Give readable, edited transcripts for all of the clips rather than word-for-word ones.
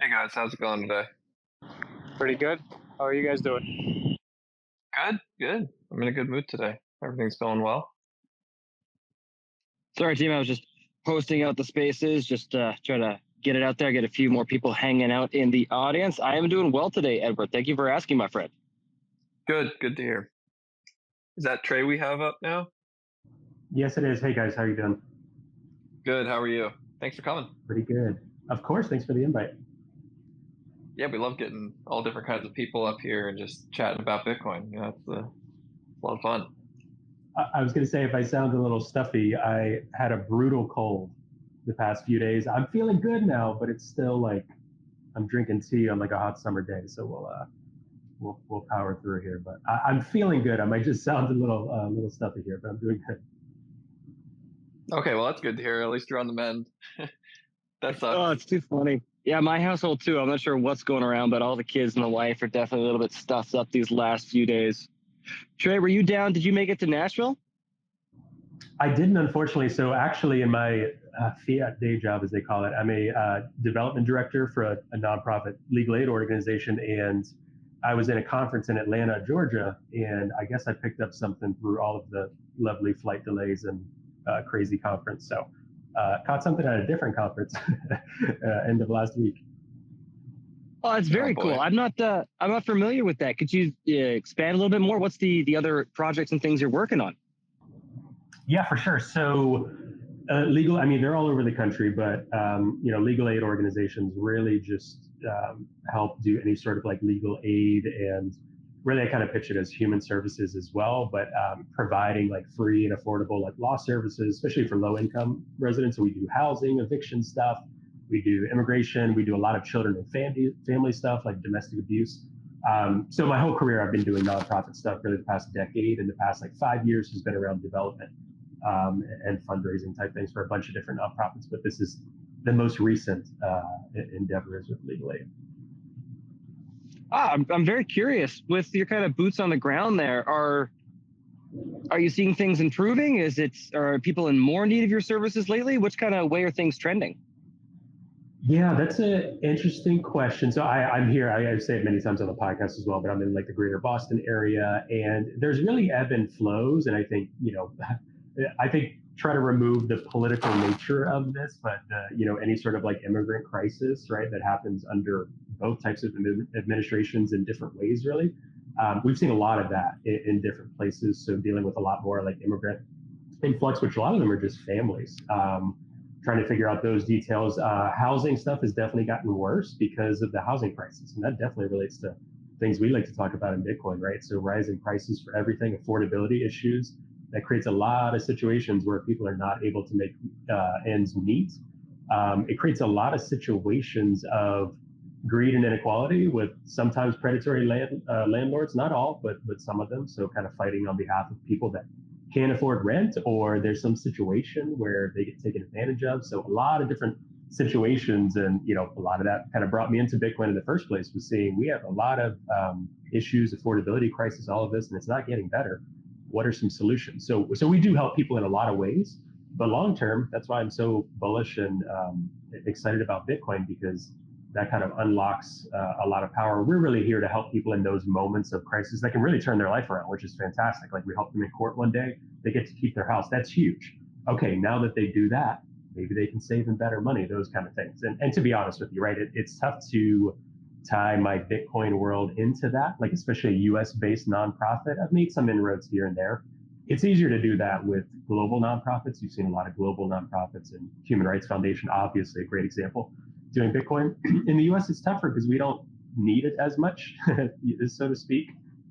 Hey guys, how's it going today? Pretty good. How are you guys doing? Good, good. I'm in a good mood today. Everything's going well. Sorry, team. I was just posting out the spaces, just trying to get it out there, get a few more people hanging out in the audience. I am doing well today, Edward. Thank you for asking, my friend. Good to hear. Is that Trey we have up now? Yes, it is. Hey guys, how are you doing? Good, how are you? Thanks for coming. Pretty good. Of course, thanks for the invite. Yeah, we love getting all different kinds of people up here and just chatting about Bitcoin. It's a lot of fun. I was going to say, if I sound a little stuffy, I had a brutal cold the past few days. I'm feeling good now, but it's still like I'm drinking tea on like a hot summer day. So we'll power through here. But I'm feeling good. I might just sound a little stuffy here, but I'm doing good. Okay, well that's good to hear. At least you're on the mend. That sucks. Oh, it's too funny. Yeah, my household too. I'm not sure what's going around, but all the kids and the wife are definitely a little bit stuffed up these last few days. Trey, were you down? Did you make it to Nashville? I didn't, unfortunately. So actually, in my fiat day job, as they call it, I'm a development director for a nonprofit legal aid organization, and I was in a conference in Atlanta, Georgia, and I guess I picked up something through all of the lovely flight delays and crazy conference. So caught something at a different conference end of last week. Oh, that's very cool. I'm not familiar with that. Could you expand a little bit more? What's the other projects and things you're working on? Yeah, for sure. So I mean, they're all over the country, but legal aid organizations really just help do any sort of like legal aid, and really I kind of pitch it as human services as well, but providing like free and affordable like law services, especially for low income residents. So we do housing, eviction stuff, we do immigration, we do a lot of children and family stuff like domestic abuse. So my whole career I've been doing nonprofit stuff really the past decade, and the past like 5 years has been around development and fundraising type things for a bunch of different nonprofits. But this is the most recent endeavor is with legal aid. I'm very curious with your kind of boots on the ground there. Are you seeing things improving? Are people in more need of your services lately? Which kind of way are things trending? Yeah, that's an interesting question. So I'm here, I say it many times on the podcast as well, but I'm in like the greater Boston area, and there's really ebb and flows. And I think, try to remove the political nature of this, but any sort of like immigrant crisis, right, that happens under both types of administrations in different ways, really. We've seen a lot of that in different places. So dealing with a lot more like immigrant influx, which a lot of them are just families. Trying to figure out those details. Housing stuff has definitely gotten worse because of the housing crisis, and that definitely relates to things we like to talk about in Bitcoin, right? So rising prices for everything, affordability issues, that creates a lot of situations where people are not able to make ends meet. It creates a lot of situations of greed and inequality with sometimes predatory landlords, not all, but some of them. So kind of fighting on behalf of people that can't afford rent, or there's some situation where they get taken advantage of. So a lot of different situations, and a lot of that kind of brought me into Bitcoin in the first place, was seeing we have a lot of issues, affordability crisis, all of this, and it's not getting better. What are some solutions? So we do help people in a lot of ways, but long term, that's why I'm so bullish and excited about Bitcoin, because that kind of unlocks a lot of power. We're really here to help people in those moments of crisis that can really turn their life around, which is fantastic. Like we help them in court one day, they get to keep their house. That's huge. Okay, now that they do that, maybe they can save in better money, those kind of things. And to be honest with you, right, it's tough to tie my Bitcoin world into that, like especially a US-based nonprofit. I've made some inroads here and there. It's easier to do that with global nonprofits. You've seen a lot of global nonprofits, and Human Rights Foundation, obviously a great example, doing Bitcoin. In the US, it's tougher because we don't need it as much, so to speak.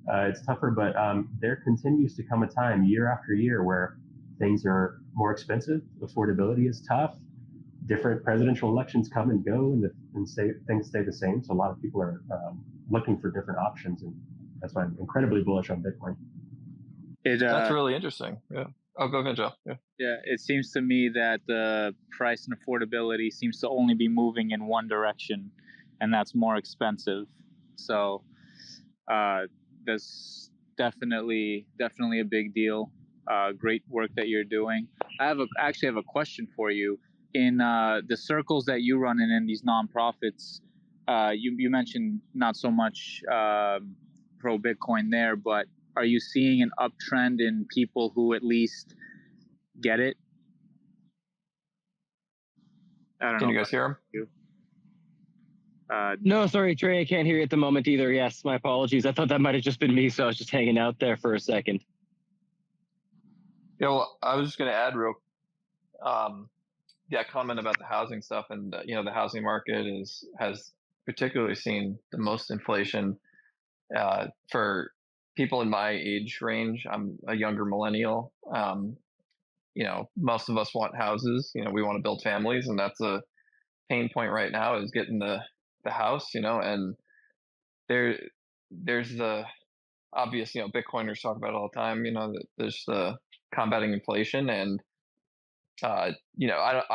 It's tougher, but there continues to come a time year after year where things are more expensive, affordability is tough, different presidential elections come and go, and things stay the same. So a lot of people are looking for different options, and that's why I'm incredibly bullish on Bitcoin. That's really interesting. Yeah. Oh, go ahead, Joe. Yeah, it seems to me that the price and affordability seems to only be moving in one direction, and that's more expensive. So that's definitely a big deal. Great work that you're doing. I actually have a question for you. In the circles that you run in these nonprofits, you mentioned not so much pro Bitcoin there, but are you seeing an uptrend in people who at least get it? I don't know. Can you guys hear him? No, sorry, Trey, I can't hear you at the moment either. Yes, my apologies. I thought that might have just been me, so I was just hanging out there for a second. Yeah, well, I was just going to add comment about the housing stuff, and the housing market has particularly seen the most inflation for people in my age range. I'm a younger millennial. Most of us want houses. We want to build families, and that's a pain point right now, is getting the house. And there's the obvious, Bitcoiners talk about it all the time. That there's the combating inflation, and I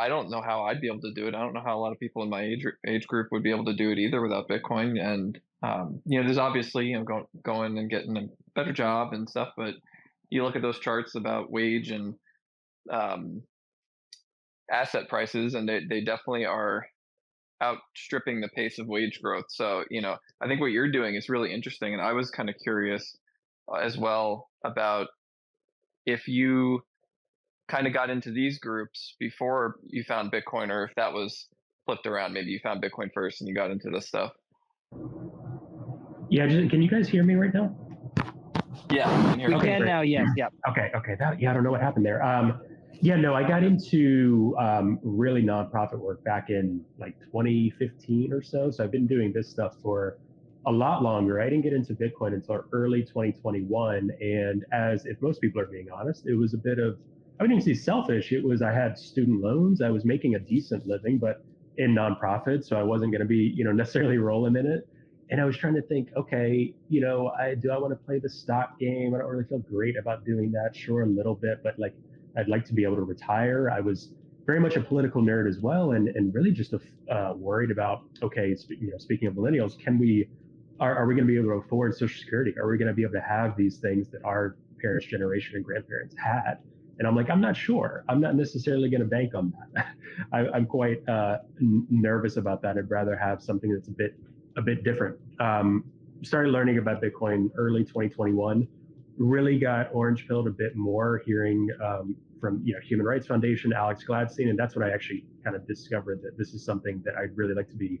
don't know how I'd be able to do it. I don't know how a lot of people in my age group would be able to do it either without Bitcoin. And there's obviously going and getting a better job and stuff, but you look at those charts about wage and asset prices, and they definitely are outstripping the pace of wage growth. So I think what you're doing is really interesting, and I was kind of curious as well about if you kind of got into these groups before you found Bitcoin, or if that was flipped around. Maybe you found Bitcoin first and you got into this stuff. Yeah, can you guys hear me right now? Yeah, I can hear you. We can now, yes, yep. Okay. I don't know what happened there. I got into really nonprofit work back in like 2015 or so. So I've been doing this stuff for a lot longer. I didn't get into Bitcoin until early 2021. And if most people are being honest, it was a bit of, I wouldn't even say selfish. It was, I had student loans. I was making a decent living, but in nonprofit. So I wasn't going to be, necessarily rolling in it. And I was trying to think, okay, do I want to play the stock game? I don't really feel great about doing that. Sure, a little bit, but like, I'd like to be able to retire. I was very much a political nerd as well, and really just worried about, okay, speaking of millennials, are we going to be able to afford Social Security? Are we going to be able to have these things that our parents' generation and grandparents had? And I'm like, I'm not sure. I'm not necessarily going to bank on that. I'm quite nervous about that. I'd rather have something that's a bit different. Started learning about Bitcoin early 2021. Really got orange pilled a bit more, hearing from Human Rights Foundation, Alex Gladstein, and that's when I actually kind of discovered that this is something that I'd really like to be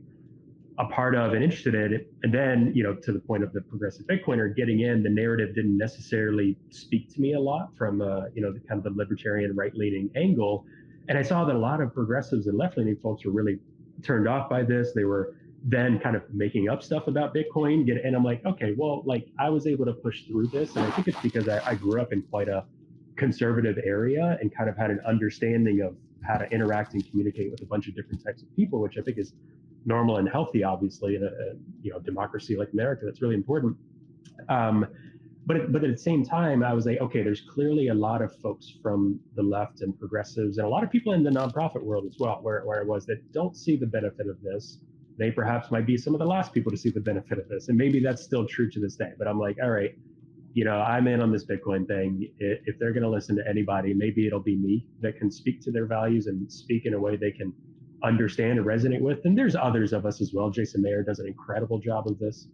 a part of and interested in. And then, to the point of the progressive Bitcoiner, getting in, the narrative didn't necessarily speak to me a lot from the kind of the libertarian right-leaning angle. And I saw that a lot of progressives and left-leaning folks were really turned off by this. They were then kind of making up stuff about Bitcoin. And I'm like, okay, well, like I was able to push through this. And I think it's because I grew up in quite a conservative area and kind of had an understanding of how to interact and communicate with a bunch of different types of people, which I think is normal and healthy, obviously, in a democracy like America. That's really important. But at the same time, I was like, okay, there's clearly a lot of folks from the left and progressives, and a lot of people in the nonprofit world as well, where I was, that don't see the benefit of this. They perhaps might be some of the last people to see the benefit of this, and maybe that's still true to this day. But I'm like, all right, I'm in on this Bitcoin thing. If they're going to listen to anybody, maybe it'll be me that can speak to their values and speak in a way they can understand and resonate with. And there's others of us as well. Jason Mayer does an incredible job of this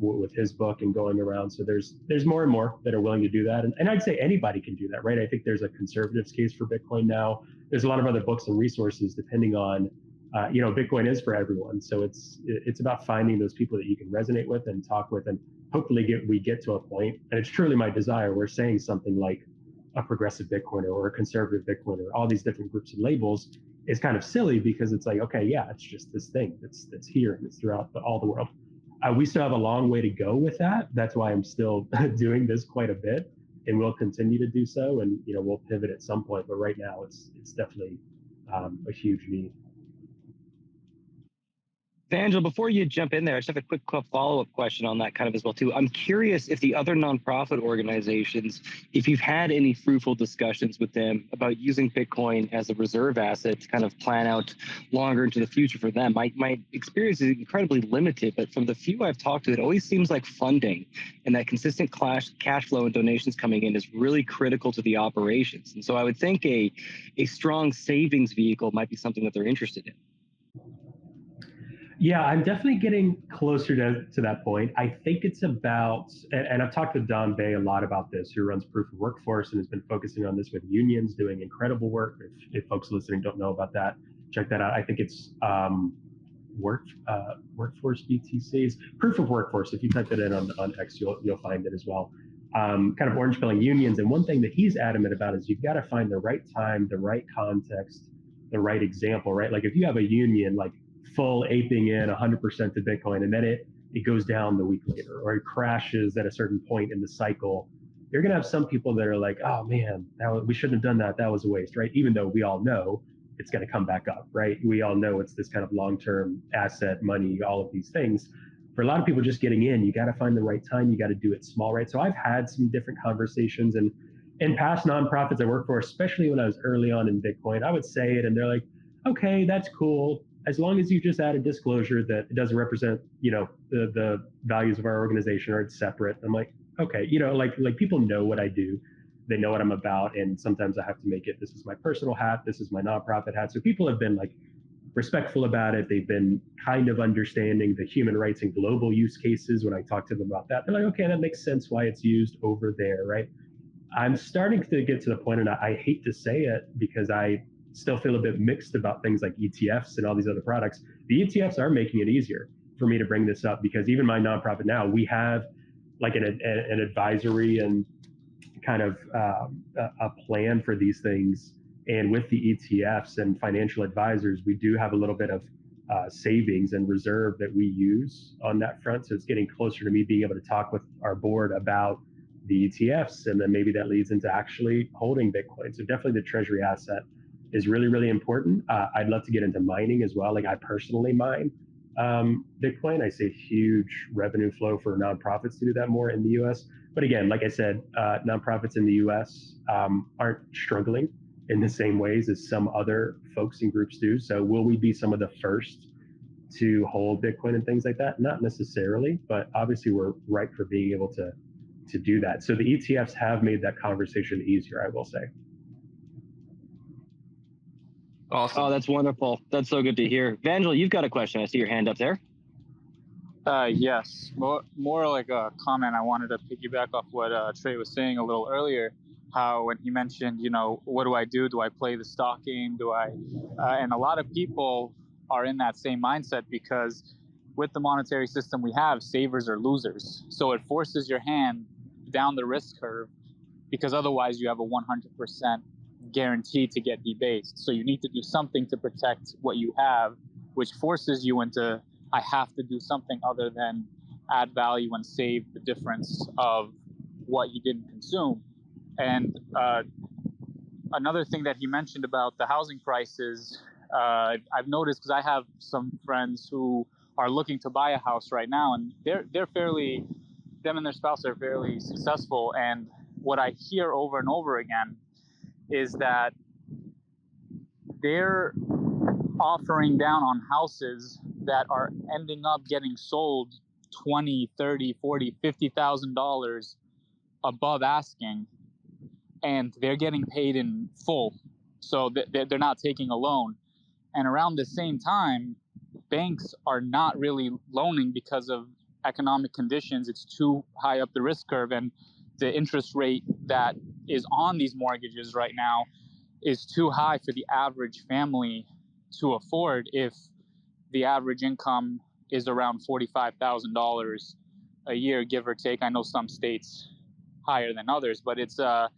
with his book and going around. So there's more and more that are willing to do that. And I'd say anybody can do that, right? I think there's a conservatives case for Bitcoin now. There's a lot of other books and resources depending on, Bitcoin is for everyone. So it's about finding those people that you can resonate with and talk with, and hopefully we get to a point, and it's truly my desire, we're saying something like a progressive Bitcoiner or a conservative Bitcoiner, all these different groups and labels is kind of silly, because it's like, okay, yeah, it's just this thing that's here and it's throughout all the world. We still have a long way to go with that. That's why I'm still doing this quite a bit, and we'll continue to do so. And we'll pivot at some point, but right now it's definitely a huge need. Angela, before you jump in there, I just have a quick follow-up question on that kind of as well, too. I'm curious if the other nonprofit organizations, if you've had any fruitful discussions with them about using Bitcoin as a reserve asset to kind of plan out longer into the future for them. My experience is incredibly limited, but from the few I've talked to, it always seems like funding and that consistent cash flow and donations coming in is really critical to the operations. And so I would think a strong savings vehicle might be something that they're interested in. Yeah, I'm definitely getting closer to that point. I think it's about, and I've talked with Don Bay a lot about this, who runs Proof of Workforce and has been focusing on this with unions, doing incredible work. If folks listening don't know about that, check that out. I think it's workforce BTCs, Proof of Workforce. If you type it in on X, you'll find it as well. Kind of orange pilling unions. And one thing that he's adamant about is you've got to find the right time, the right context, the right example, right? Like if you have a union like full aping in 100% to Bitcoin, and then it goes down the week later, or it crashes at a certain point in the cycle, you're going to have some people that are like, oh man, we shouldn't have done that. That was a waste, right? Even though we all know it's going to come back up, right? We all know it's this kind of long-term asset, money, all of these things. For a lot of people just getting in, you got to find the right time. You got to do it small, right? So I've had some different conversations, and in past nonprofits I worked for, especially when I was early on in Bitcoin, I would say it and they're like, okay, that's cool. As long as you just add a disclosure that it doesn't represent, the values of our organization, or it's separate. I'm like, okay, like people know what I do. They know what I'm about. And sometimes I have to make it, this is my personal hat, this is my nonprofit hat. So people have been like respectful about it. They've been kind of understanding the human rights and global use cases when I talk to them about that. They're like, okay, that makes sense why it's used over there, right? I'm starting to get to the point, and I hate to say it because I still feel a bit mixed about things like ETFs and all these other products. The ETFs are making it easier for me to bring this up because even my nonprofit now, we have like an advisory and kind of a plan for these things. And with the ETFs and financial advisors, we do have a little bit of savings and reserve that we use on that front. So it's getting closer to me being able to talk with our board about the ETFs, and then maybe that leads into actually holding Bitcoin. So definitely the treasury asset is really, really important. I'd love to get into mining as well. Like I personally mine Bitcoin. I see a huge revenue flow for nonprofits to do that more in the US. But again, like I said, nonprofits in the US aren't struggling in the same ways as some other folks and groups do. So will we be some of the first to hold Bitcoin and things like that? Not necessarily, but obviously we're ripe for being able to do that. So the ETFs have made that conversation easier, I will say. Awesome. Oh, that's wonderful. That's so good to hear. Vangel, you've got a question. I see your hand up there. Yes, more like a comment. I wanted to piggyback off what Trey was saying a little earlier. How when he mentioned, what do I do? Do I play the stock game? Do I? And a lot of people are in that same mindset because with the monetary system we have, savers are losers. So it forces your hand down the risk curve because otherwise you have a 100% guarantee to get debased. So you need to do something to protect what you have, which forces you into, I have to do something other than add value and save the difference of what you didn't consume. And another thing that he mentioned about the housing prices, I've noticed because I have some friends who are looking to buy a house right now, and they're fairly, them and their spouse are fairly successful. And what I hear over and over again is that they're offering down on houses that are ending up getting sold $20, $30, $40, $50,000 above asking, and they're getting paid in full. So they're not taking a loan. And around the same time, banks are not really loaning because of economic conditions. It's too high up the risk curve, and the interest rate that is on these mortgages right now is too high for the average family to afford if the average income is around $45,000 a year, give or take. I know some states higher than others, but it's a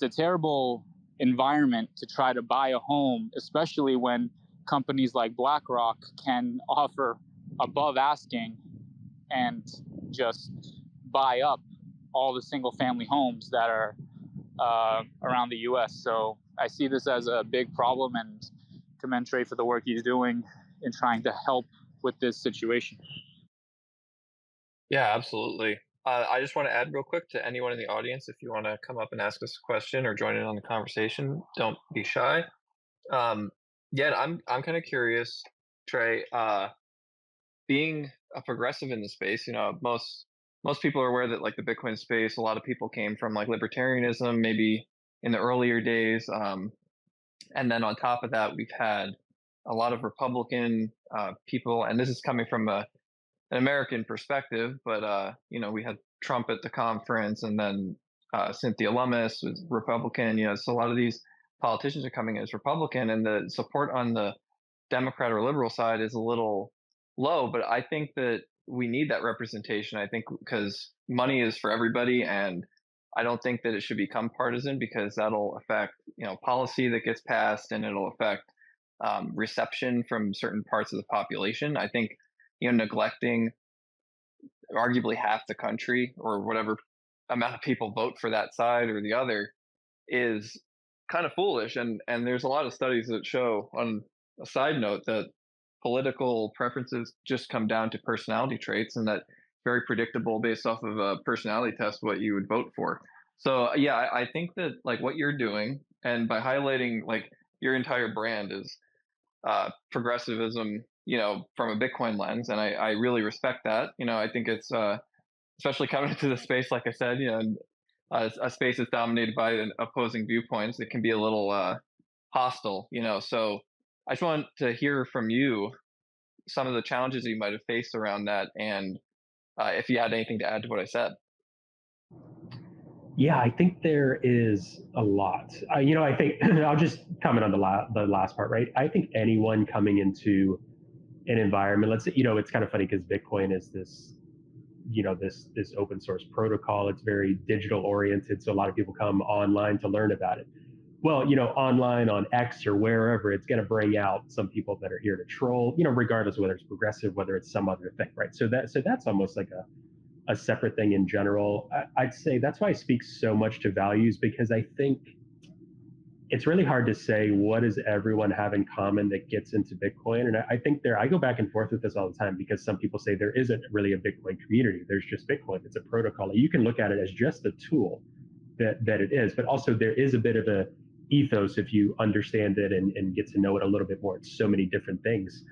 terrible environment to try to buy a home, especially when companies like BlackRock can offer above asking and just buy up all the single family homes that are around the US. So I see this as a big problem, and commend Trey for the work he's doing in trying to help with this situation. Yeah, absolutely. I just want to add real quick to anyone in the audience, if you want to come up and ask us a question or join in on the conversation, don't be shy. Yeah, I'm kind of curious, Trey. Being a progressive in the space, most people are aware that like the Bitcoin space, a lot of people came from like libertarianism, maybe in the earlier days, and then on top of that, we've had a lot of Republican people, and this is coming from an American perspective, but we had Trump at the conference, and then Cynthia Lummis was Republican. So a lot of these politicians are coming as Republican, and the support on the Democrat or liberal side is a little low. But I think that we need that representation. I think because money is for everybody, and I don't think that it should become partisan, because that'll affect policy that gets passed, and it'll affect reception from certain parts of the population. I think neglecting arguably half the country, or whatever amount of people vote for that side or the other, is kind of foolish. And there's a lot of studies that show, on a side note, that political preferences just come down to personality traits, and that very predictable based off of a personality test what you would vote for. So yeah, I think that like what you're doing, and by highlighting like your entire brand is progressivism, from a Bitcoin lens, and I really respect that. I think it's especially coming into the space, like I said, a space that's dominated by an opposing viewpoints, it can be a little hostile. So I just want to hear from you some of the challenges that you might have faced around that, and if you had anything to add to what I said. Yeah, I think there is a lot. I think I'll just comment on the last part, right? I think anyone coming into an environment, let's say, it's kind of funny because Bitcoin is this, this open source protocol. It's very digital oriented, so a lot of people come online to learn about it. Well, online on X or wherever, it's going to bring out some people that are here to troll, regardless of whether it's progressive, whether it's some other thing, right? So that's almost like a separate thing in general. I'd say that's why I speak so much to values, because I think it's really hard to say what does everyone have in common that gets into Bitcoin. And I think I go back and forth with this all the time, because some people say there isn't really a Bitcoin community. There's just Bitcoin. It's a protocol. You can look at it as just a tool that it is, but also there is a bit of a ethos if you understand it and get to know it a little bit more. It's so many different things.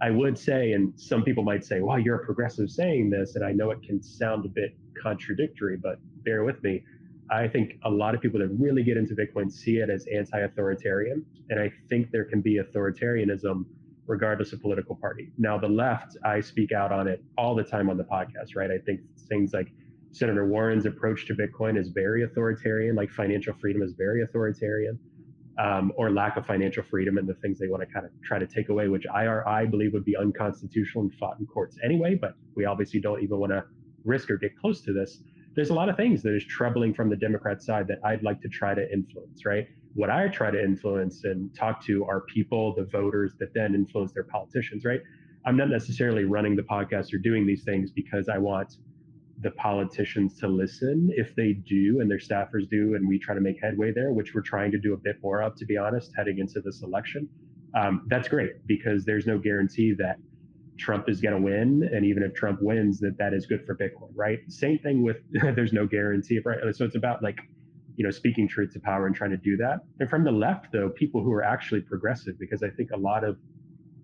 I would say, and some people might say, well, you're a progressive saying this, and I know it can sound a bit contradictory, but bear with me. I think a lot of people that really get into Bitcoin see it as anti-authoritarian, and I think there can be authoritarianism regardless of political party. Now, the left, I speak out on it all the time on the podcast, right? I think things like Senator Warren's approach to Bitcoin is very authoritarian, like financial freedom is very authoritarian. Or lack of financial freedom and the things they want to kind of try to take away, which I believe would be unconstitutional and fought in courts anyway, but we obviously don't even want to risk or get close to this. There's a lot of things that is troubling from the Democrat side that I'd like to try to influence, right? What I try to influence and talk to are people, the voters that then influence their politicians, right? I'm not necessarily running the podcast or doing these things because I want the politicians to listen. If they do and their staffers do, and we try to make headway there, which we're trying to do a bit more of, to be honest, heading into this election, that's great, because there's no guarantee that Trump is going to win. And even if Trump wins, that is good for Bitcoin, right? Same thing with, there's no guarantee, right? So it's about like, speaking truth to power and trying to do that. And from the left, though, people who are actually progressive, because I think a lot of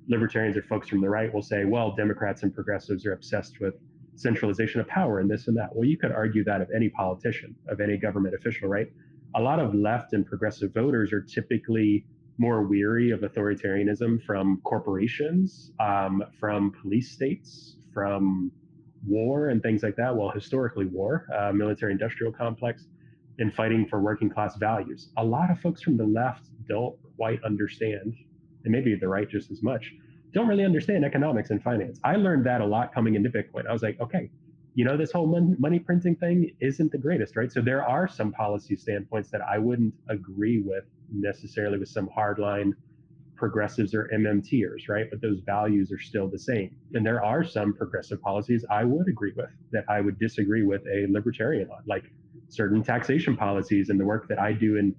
libertarians or folks from the right will say, well, Democrats and progressives are obsessed with centralization of power and this and that. Well, you could argue that of any politician, of any government official, right? A lot of left and progressive voters are typically more weary of authoritarianism from corporations, from police states, from war and things like that. Well, historically war, military-industrial complex, and fighting for working class values. A lot of folks from the left don't quite understand, and maybe the right just as much, don't really understand economics and finance. I learned that a lot coming into Bitcoin. I was like, okay, this whole money printing thing isn't the greatest, right? So there are some policy standpoints that I wouldn't agree with necessarily with some hardline progressives or MMTers, right? But those values are still the same. And there are some progressive policies I would agree with that I would disagree with a libertarian on, like certain taxation policies and the work that I do in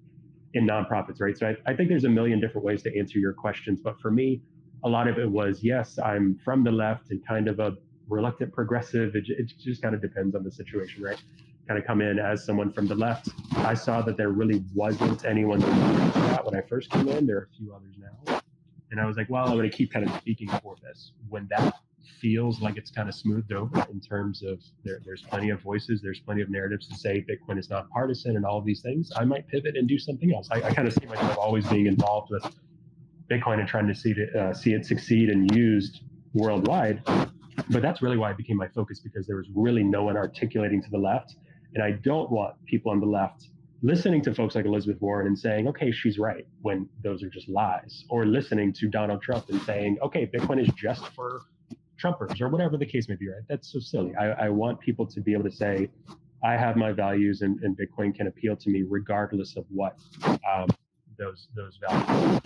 nonprofits, right? So I think there's a million different ways to answer your questions. But for me, a lot of it was, yes, I'm from the left and kind of a reluctant progressive. It just kind of depends on the situation, right? Kind of come in as someone from the left. I saw that there really wasn't anyone to that when I first came in. There are a few others now. And I was like, well, I'm going to keep kind of speaking for this. When that feels like it's kind of smoothed over in terms of there's plenty of voices, there's plenty of narratives to say Bitcoin is not partisan and all of these things, I might pivot and do something else. I kind of see myself always being involved with Bitcoin and trying to see it succeed and used worldwide. But that's really why it became my focus, because there was really no one articulating to the left. And I don't want people on the left listening to folks like Elizabeth Warren and saying, okay, she's right, when those are just lies, or listening to Donald Trump and saying, okay, Bitcoin is just for Trumpers, or whatever the case may be, right? That's so silly. I want people to be able to say, I have my values, and Bitcoin can appeal to me regardless of what those values.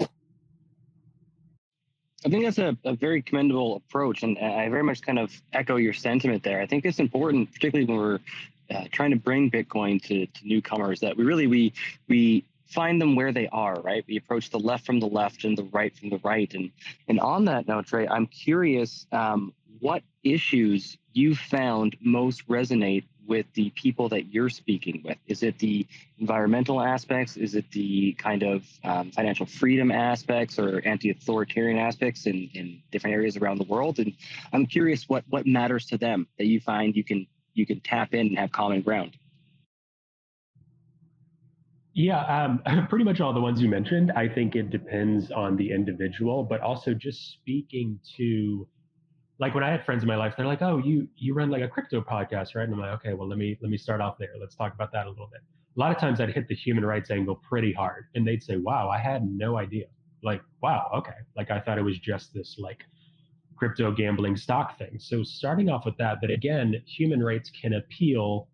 I think that's a very commendable approach, and I very much kind of echo your sentiment there. I think it's important, particularly when we're trying to bring Bitcoin to newcomers, that we find them where they are, right? We approach the left from the left and the right from the right. And on that note, Trey, I'm curious what issues you found most resonate with the people that you're speaking with. Is it the environmental aspects? Is it the kind of financial freedom aspects or anti-authoritarian aspects in different areas around the world? And I'm curious what matters to them that you find you can tap in and have common ground. Yeah, pretty much all the ones you mentioned. I think it depends on the individual, but also just speaking to, like, when I had friends in my life, they're like, "Oh, you run like a crypto podcast, right?" And I'm like, "Okay, well, let me start off there. Let's talk about that a little bit." A lot of times I'd hit the human rights angle pretty hard, and they'd say, "Wow, I had no idea." Like, "Wow, okay." Like, I thought it was just this like crypto gambling stock thing. So starting off with that, but again, human rights can appeal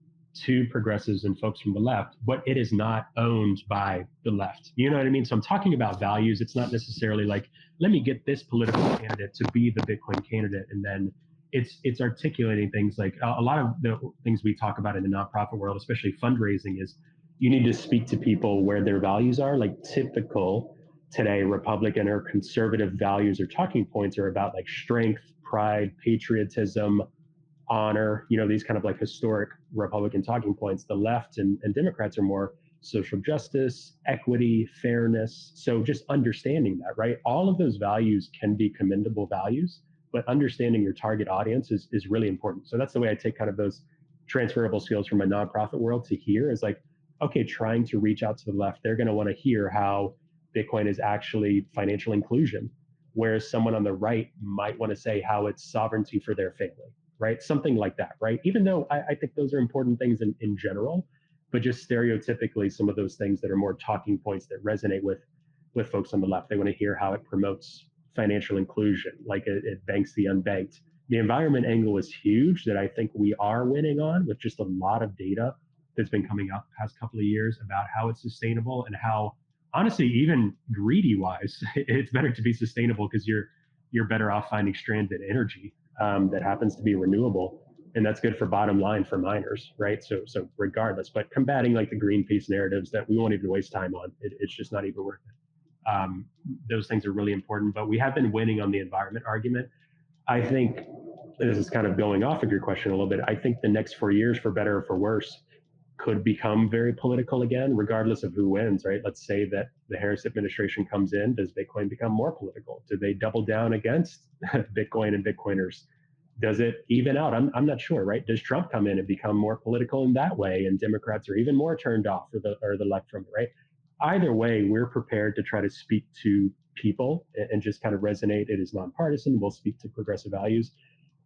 to progressives and folks from the left, but it is not owned by the left. You know what I mean? So I'm talking about values. It's not necessarily like, let me get this political candidate to be the Bitcoin candidate. And then it's articulating things like a lot of the things we talk about in the nonprofit world, especially fundraising, is you need to speak to people where their values are. Like, typical today Republican or conservative values or talking points are about like strength, pride, patriotism, honor, these kind of like historic Republican talking points. The left and Democrats are more social justice, equity, fairness. So just understanding that, right? All of those values can be commendable values, but understanding your target audience is really important. So that's the way I take kind of those transferable skills from a nonprofit world to here, is like, okay, trying to reach out to the left, they're going to want to hear how Bitcoin is actually financial inclusion, whereas someone on the right might want to say how it's sovereignty for their family, right? Something like that, right? Even though I think those are important things in general, but just stereotypically, some of those things that are more talking points that resonate with folks on the left, they want to hear how it promotes financial inclusion, like it banks the unbanked. The environment angle is huge, that I think we are winning on, with just a lot of data that's been coming out the past couple of years about how it's sustainable, and how, honestly, even greedy wise, it's better to be sustainable because you're better off finding stranded energy that happens to be renewable, and that's good for bottom line for miners, right? So regardless, but combating like the Greenpeace narratives that we won't even waste time on, it's just not even worth it. Those things are really important, but we have been winning on the environment argument. I think this is kind of going off of your question a little bit. I think the next 4 years, for better or for worse, could become very political again, regardless of who wins, right? Let's say that the Harris administration comes in. Does Bitcoin become more political? Do they double down against Bitcoin and Bitcoiners? Does it even out? I'm not sure, right? Does Trump come in and become more political in that way, and Democrats are even more turned off, or the left from it, right? Either way, we're prepared to try to speak to people and just kind of resonate. It is nonpartisan. We'll speak to progressive values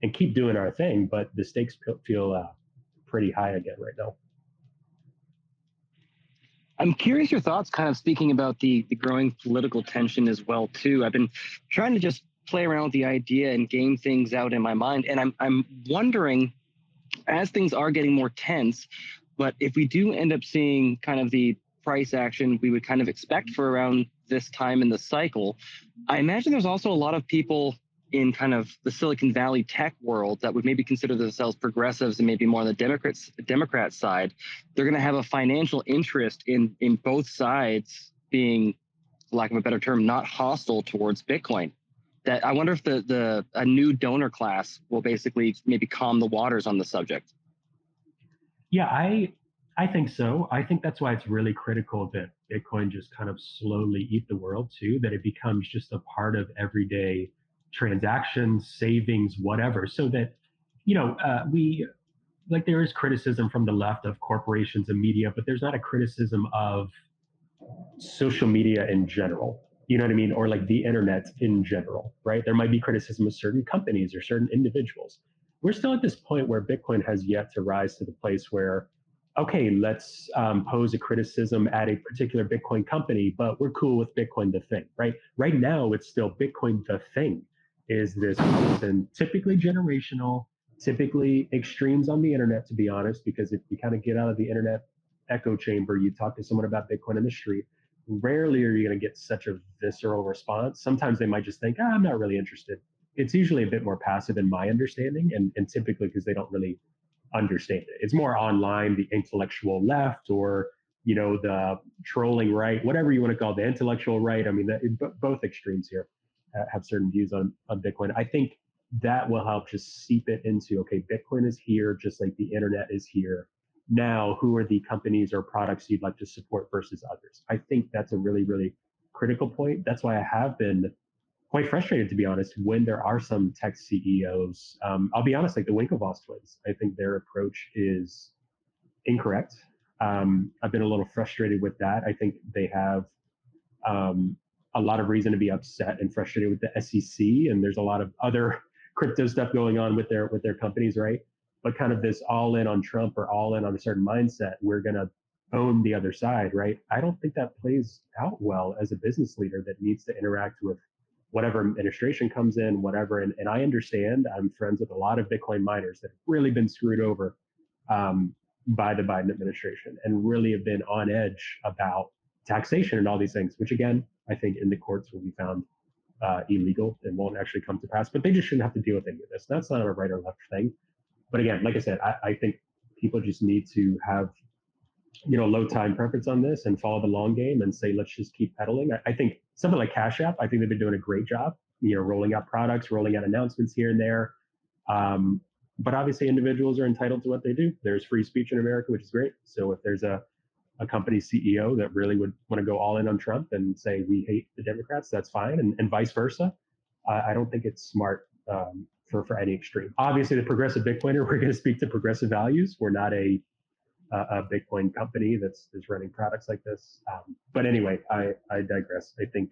and keep doing our thing, but the stakes feel pretty high again right now. I'm curious your thoughts, kind of speaking about the growing political tension as well too. I've been trying to just play around with the idea and game things out in my mind, and I'm wondering, as things are getting more tense, but if we do end up seeing kind of the price action we would kind of expect for around this time in the cycle, I imagine there's also a lot of people in kind of the Silicon Valley tech world that would maybe consider themselves progressives and maybe more on the Democrat side. They're going to have a financial interest in both sides being, for lack of a better term, not hostile towards Bitcoin. That I wonder if a new donor class will basically maybe calm the waters on the subject. Yeah, I think so. I think that's why it's really critical that Bitcoin just kind of slowly eat the world too, that it becomes just a part of everyday transactions, savings, whatever, so that, we, like, there is criticism from the left of corporations and media, but there's not a criticism of social media in general. You know what I mean? Or like the internet in general, right? There might be criticism of certain companies or certain individuals. We're still at this point where Bitcoin has yet to rise to the place where, okay, let's pose a criticism at a particular Bitcoin company, but we're cool with Bitcoin the thing, right? Right now, it's still Bitcoin the thing is this person, typically generational, typically extremes on the internet, to be honest, because if you kind of get out of the internet echo chamber, you talk to someone about Bitcoin in the street, rarely are you going to get such a visceral response. Sometimes they might just think, I'm not really interested. It's usually a bit more passive in my understanding, and typically because they don't really understand it. It's more online, the intellectual left, or the trolling right, whatever you want to call it, the intellectual right. I mean, both extremes here have certain views on Bitcoin. I think that will help just seep it into, okay, Bitcoin is here, just like the internet is here. Now, who are the companies or products you'd like to support versus others? I think that's a really, really critical point. That's why I have been quite frustrated, to be honest, when there are some tech CEOs. I'll be honest, like the Winklevoss twins, I think their approach is incorrect. I've been a little frustrated with that. I think they have a lot of reason to be upset and frustrated with the SEC, and there's a lot of other crypto stuff going on with their companies, right? But kind of this all in on Trump or all in on a certain mindset, we're gonna own the other side, right? I don't think that plays out well as a business leader that needs to interact with whatever administration comes in, whatever. And I understand, I'm friends with a lot of Bitcoin miners that have really been screwed over by the Biden administration and really have been on edge about taxation and all these things, which again, I think in the courts will be found illegal and won't actually come to pass. But they just shouldn't have to deal with any of this. That's not a right or left thing. But again, like I said, I think people just need to have low time preference on this and follow the long game and say, let's just keep pedaling. I think something like Cash App, I think they've been doing a great job, rolling out products, rolling out announcements here and there. But obviously individuals are entitled to what they do. There's free speech in America, which is great. So if there's a company CEO that really would want to go all in on Trump and say, we hate the Democrats, that's fine. And vice versa. I don't think it's smart for any extreme. Obviously the progressive Bitcoiner, we're going to speak to progressive values. We're not a Bitcoin company that's running products like this. But anyway, I digress. I think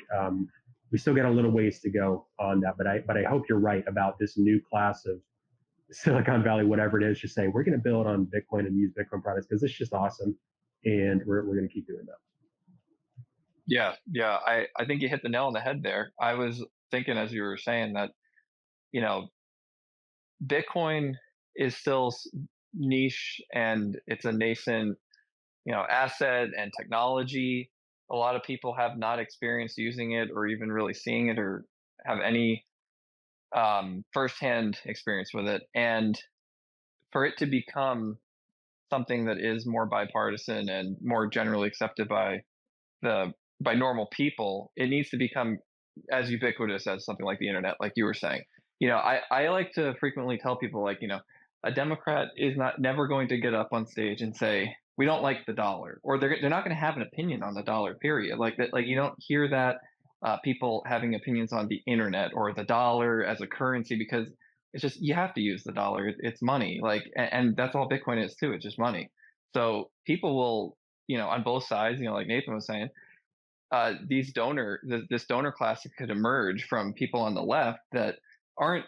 we still got a little ways to go on that, but I hope you're right about this new class of Silicon Valley, whatever it is, just say we're going to build on Bitcoin and use Bitcoin products because it's just awesome, and we're going to keep doing that. Yeah. I think you hit the nail on the head there. I was thinking as you were saying that, Bitcoin is still niche and it's a nascent, asset and technology. A lot of people have not experienced using it or even really seeing it or have any firsthand experience with it. And for it to become something that is more bipartisan and more generally accepted by normal people, it needs to become as ubiquitous as something like the internet, like you were saying. I like to frequently tell people, like, a Democrat is never going to get up on stage and say we don't like the dollar, or they're not going to have an opinion on the dollar. Period. Like that. Like you don't hear that people having opinions on the internet or the dollar as a currency, because it's just you have to use the dollar. It's money. Like, and that's all Bitcoin is too. It's just money. So people will, on both sides, like Nathan was saying, this donor class could emerge from people on the left that aren't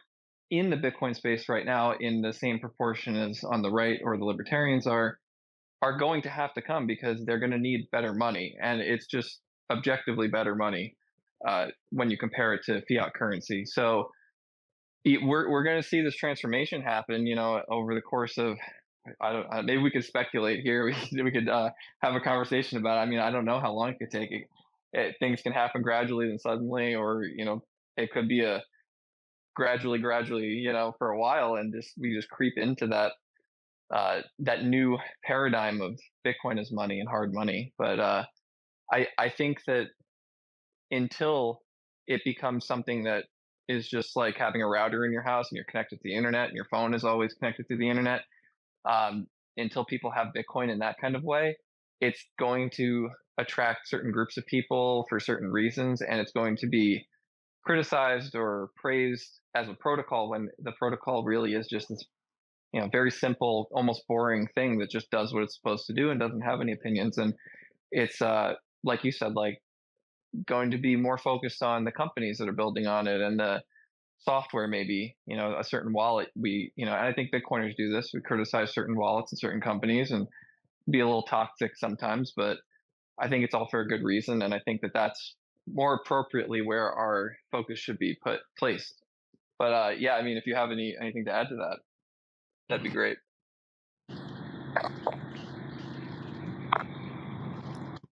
in the Bitcoin space right now in the same proportion as on the right or the libertarians are going to have to come because they're going to need better money, and it's just objectively better money when you compare it to fiat currency. So we're going to see this transformation happen, over the course of, I don't maybe we could speculate here. We could have a conversation about it. I mean, I don't know how long it could take. Things can happen gradually then suddenly, or it could be a gradually, for a while, and we just creep into that new paradigm of Bitcoin as money and hard money. But I think that until it becomes something that is just like having a router in your house and you're connected to the internet and your phone is always connected to the internet, until people have Bitcoin in that kind of way, it's going to attract certain groups of people for certain reasons, and it's going to be criticized or praised as a protocol when the protocol really is just this very simple, almost boring thing that just does what it's supposed to do and doesn't have any opinions. And it's like you said, like going to be more focused on the companies that are building on it and the software, maybe, a certain wallet. And I think Bitcoiners do this. We criticize certain wallets and certain companies and be a little toxic sometimes, but I think it's all for a good reason. And I think that that's more appropriately where our focus should be placed. But yeah, I mean, if you have anything to add to that, that'd be great.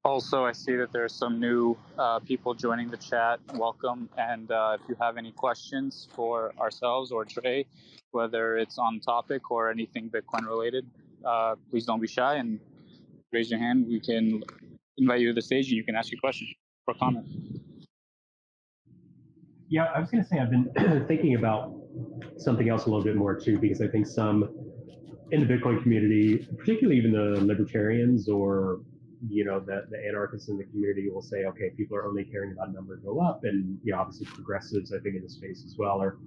Also, I see that there's some new people joining the chat. Welcome. And if you have any questions for ourselves or Trey, whether it's on topic or anything Bitcoin related, please don't be shy and raise your hand. We can invite you to the stage and you can ask your question or comment. Yeah, I was going to say I've been thinking about something else a little bit more too, because I think some in the Bitcoin community, particularly even the libertarians or the anarchists in the community will say, okay, people are only caring about number go up, and obviously progressives, I think, in the space as well are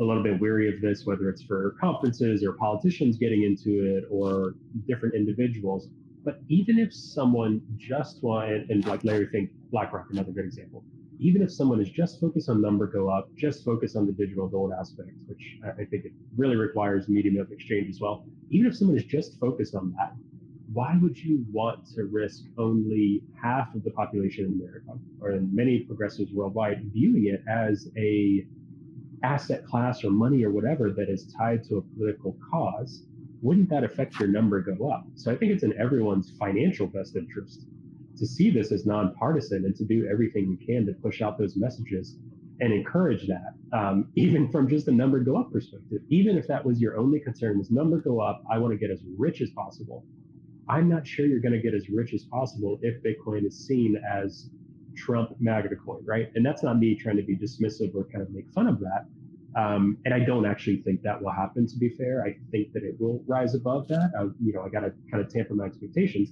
a little bit weary of this, whether it's for conferences or politicians getting into it or different individuals. But even if someone just wanted, and like Larry Fink, BlackRock, another good example, even if someone is just focused on number go up, just focused on the digital gold aspect, which I think it really requires medium of exchange as well, even if someone is just focused on that, why would you want to risk only half of the population in America, or in many progressives worldwide, viewing it as a asset class or money or whatever that is tied to a political cause? Wouldn't that affect your number go up? So I think it's in everyone's financial best interest to see this as nonpartisan and to do everything we can to push out those messages and encourage that, even from just a number go up perspective. Even if that was your only concern, was number go up, I want to get as rich as possible. I'm not sure you're going to get as rich as possible if Bitcoin is seen as Trump MAGA coin, right? And that's not me trying to be dismissive or kind of make fun of that. And I don't actually think that will happen, to be fair. I think that it will rise above that. I got to kind of tamper my expectations.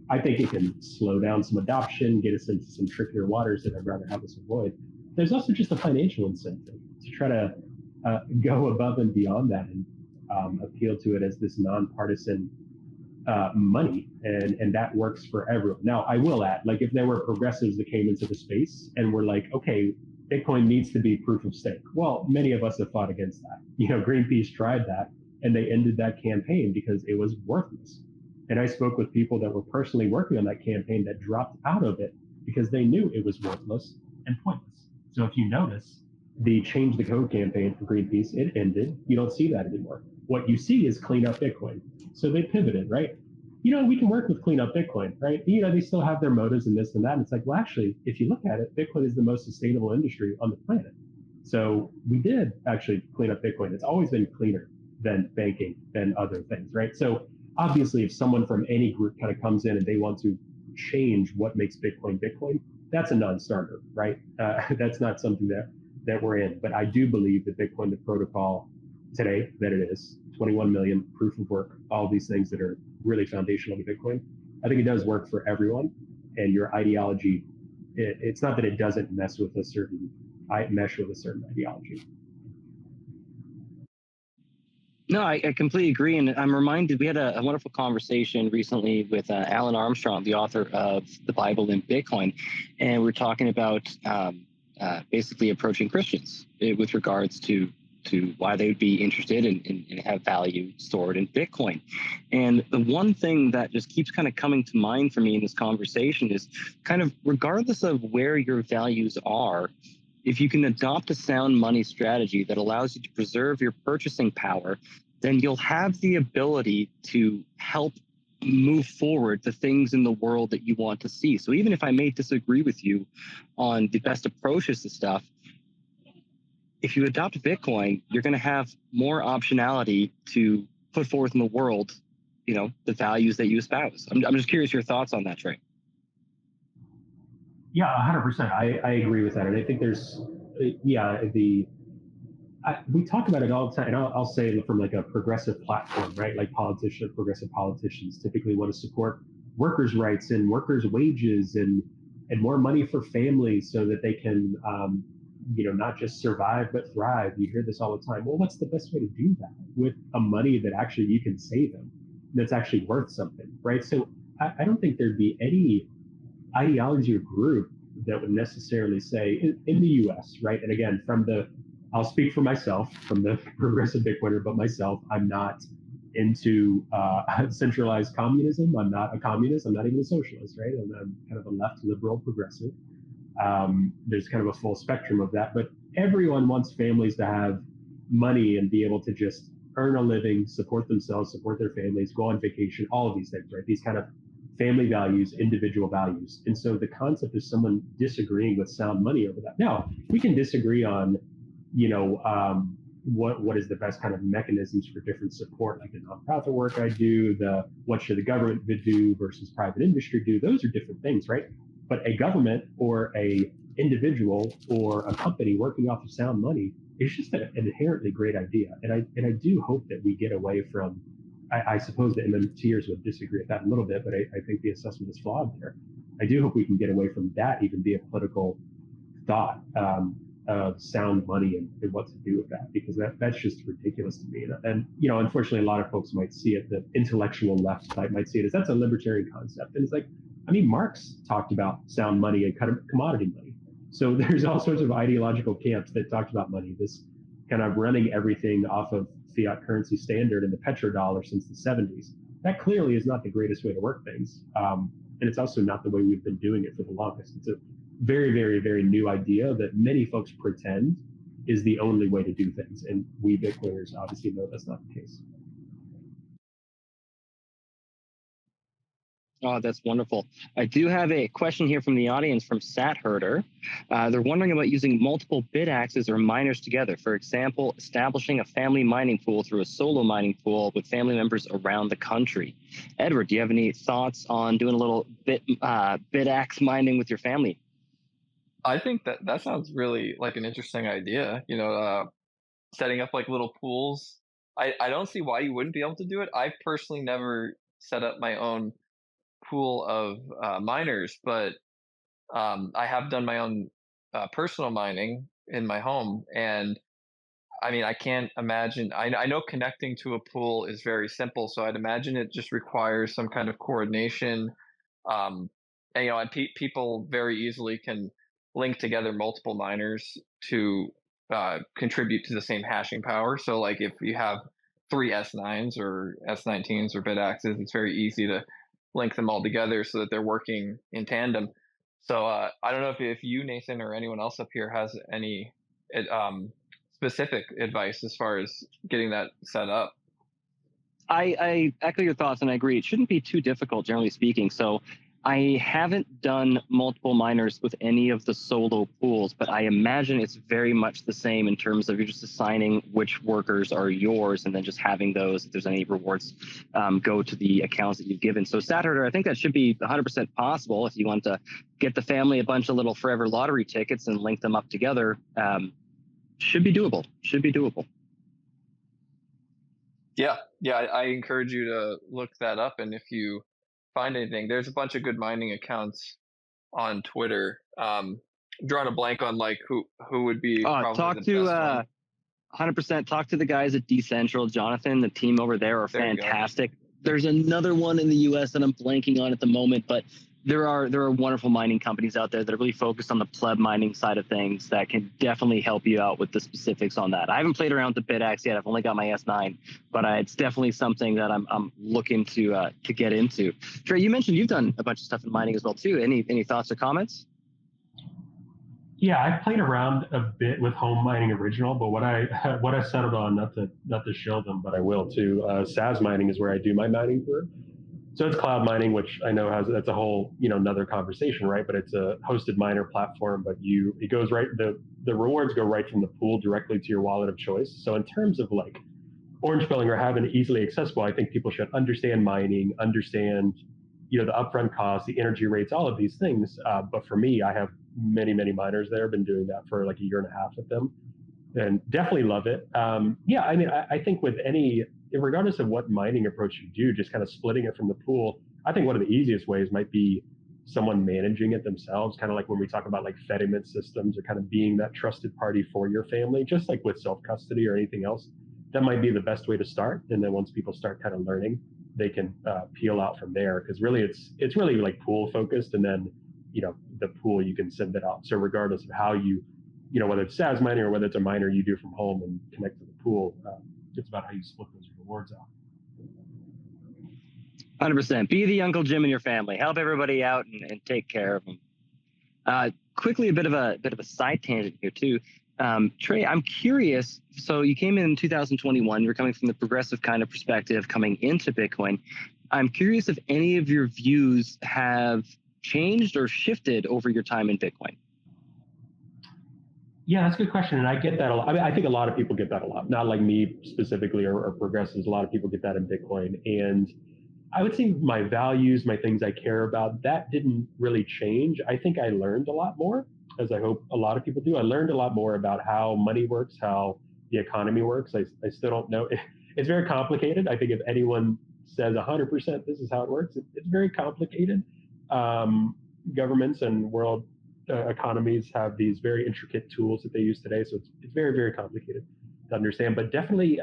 I think it can slow down some adoption, get us into some trickier waters that I'd rather have us avoid. There's also just a financial incentive to try to go above and beyond that and appeal to it as this nonpartisan money, and that works for everyone. Now, I will add, like, if there were progressives that came into the space and were like, okay, Bitcoin needs to be proof of stake. Well, many of us have fought against that. Greenpeace tried that, and they ended that campaign because it was worthless. And I spoke with people that were personally working on that campaign that dropped out of it because they knew it was worthless and pointless. So if you notice, the Change the Code campaign for Greenpeace, it ended. You don't see that anymore. What you see is clean up Bitcoin. So they pivoted, right? We can work with clean up Bitcoin, right? They still have their motives and this and that. And it's like, well, actually, if you look at it, Bitcoin is the most sustainable industry on the planet. So we did actually clean up Bitcoin. It's always been cleaner than banking, than other things, right? So obviously, if someone from any group kind of comes in and they want to change what makes Bitcoin Bitcoin, that's a non-starter, right? That's not something that we're in. But I do believe that Bitcoin, the protocol today that it is, 21 million, proof of work, all these things that are really foundational to Bitcoin, I think it does work for everyone. And your ideology, it's not that it doesn't mesh with a certain ideology. No, I completely agree. And I'm reminded, we had a wonderful conversation recently with Alan Armstrong, the author of The Bible in Bitcoin. And we're talking about basically approaching Christians with regards to why they would be interested and have value stored in Bitcoin. And the one thing that just keeps kind of coming to mind for me in this conversation is kind of regardless of where your values are, if you can adopt a sound money strategy that allows you to preserve your purchasing power, then you'll have the ability to help move forward the things in the world that you want to see. So even if I may disagree with you on the best approaches to stuff, if you adopt Bitcoin, you're going to have more optionality to put forth in the world, the values that you espouse. I'm just curious your thoughts on that, Trey. Yeah, 100%. I agree with that. And I think there's, we talk about it all the time, and I'll say from like a progressive platform, right? Like progressive politicians typically want to support workers' rights and workers' wages and more money for families so that they can, not just survive, but thrive. You hear this all the time. Well, what's the best way to do that with a money that actually you can save them, that's actually worth something, right? So I don't think there'd be any ideology or group that would necessarily say in the US, right? And again, I'll speak for myself, from the progressive Bitcoiner, but myself, I'm not into centralized communism. I'm not a communist. I'm not even a socialist, right? I'm kind of a left liberal progressive. There's kind of a full spectrum of that, but everyone wants families to have money and be able to just earn a living, support themselves, support their families, go on vacation, all of these things, right? These kind of family values, individual values. And so the concept of someone disagreeing with sound money over that. Now, we can disagree on, what is the best kind of mechanisms for different support, like the nonprofit work I do, what should the government do versus private industry do. Those are different things, right? But a government or a individual or a company working off of sound money is just an inherently great idea. And I do hope that we get away from, I suppose the MMTers would disagree with that a little bit, but I think the assessment is flawed there. I do hope we can get away from that, even be a political thought of sound money and what to do with that, because that's just ridiculous to me. And unfortunately, a lot of folks might see it, the intellectual left side might see it as that's a libertarian concept. And it's like, Marx talked about sound money and kind of commodity money. So there's all sorts of ideological camps that talked about money, this kind of running everything off of fiat currency standard and the petrodollar since the 70s. That clearly is not the greatest way to work things. And it's also not the way we've been doing it for the longest. It's a very, very, very new idea that many folks pretend is the only way to do things. And we Bitcoiners obviously know that's not the case. Oh, that's wonderful. I do have a question here from the audience from Sat Herder. They're wondering about using multiple bit axes or miners together. For example, establishing a family mining pool through a solo mining pool with family members around the country. Edward, do you have any thoughts on doing a little bit axe mining with your family? I think that sounds really like an interesting idea. Setting up like little pools. I don't see why you wouldn't be able to do it. I've personally never set up my own pool of miners, but I have done my own personal mining in my home, and I mean, I can't imagine. I know connecting to a pool is very simple, so I'd imagine it just requires some kind of coordination. And people very easily can link together multiple miners to contribute to the same hashing power. So, like, if you have three S9s or S19s or bit axes, it's very easy to link them all together so that they're working in tandem. So I don't know if you, Nathan, or anyone else up here has any specific advice as far as getting that set up. I echo your thoughts, and I agree. It shouldn't be too difficult, generally speaking. So I haven't done multiple miners with any of the solo pools, but I imagine it's very much the same in terms of you're just assigning which workers are yours and then just having those, if there's any rewards, go to the accounts that you've given. So Saturday, I think that should be 100% possible if you want to get the family a bunch of little forever lottery tickets and link them up together. Should be doable. Should be doable. Yeah, I encourage you to look that up, and if you find anything, there's a bunch of good mining accounts on Twitter. Drawing a blank on like who would be probably the best one. 100% talk to the guys at Decentral. Jonathan, the team over there are fantastic. There's another one in the US that I'm blanking on at the moment, but there are wonderful mining companies out there that are really focused on the pleb mining side of things that can definitely help you out with the specifics on that. I haven't played around with the BitX yet. I've only got my S9, but it's definitely something that I'm looking to get into. Trey, you mentioned you've done a bunch of stuff in mining as well too. Any thoughts or comments? Yeah, I've played around a bit with Home Mining Original, but what I settled on, not to show them, but I will too. SAS mining is where I do my mining through. So it's cloud mining, which I know that's a whole another conversation, right? But it's a hosted miner platform. But it goes right, the rewards go right from the pool directly to your wallet of choice. So in terms of like orange pilling or having it easily accessible, I think people should understand mining, understand the upfront costs, the energy rates, all of these things. But for me, I have many miners there. I've been doing that for like a year and a half with them, and definitely love it. Yeah, I mean, I think with regardless of what mining approach you do, just kind of splitting it from the pool, I think one of the easiest ways might be someone managing it themselves, kind of like when we talk about like Fediment systems or kind of being that trusted party for your family, just like with self-custody or anything else. That might be the best way to start. And then once people start kind of learning, they can peel out from there, because really it's really like pool focused. And then the pool you can send it out. So regardless of how you know, whether it's SaaS mining or whether it's a miner you do from home and connect to the pool, it's about how you split those rewards out. 100%. Be the Uncle Jim in your family. Help everybody out and take care of them. Quickly, a bit of a side tangent here too. Trey, I'm curious. So you came in 2021. You're coming from the progressive kind of perspective coming into Bitcoin. I'm curious if any of your views have changed or shifted over your time in Bitcoin. Yeah, that's a good question. And I get that a lot. I mean, I think a lot of people get that a lot, not like me specifically or progressives. A lot of people get that in Bitcoin. And I would say my values, my things I care about, that didn't really change. I think I learned a lot more, as I hope a lot of people do. I learned a lot more about how money works, how the economy works. I still don't know. It's very complicated. I think if anyone says 100% this is how it works, it's very complicated. Governments and world economies have these very intricate tools that they use today. So it's very, very complicated to understand, but definitely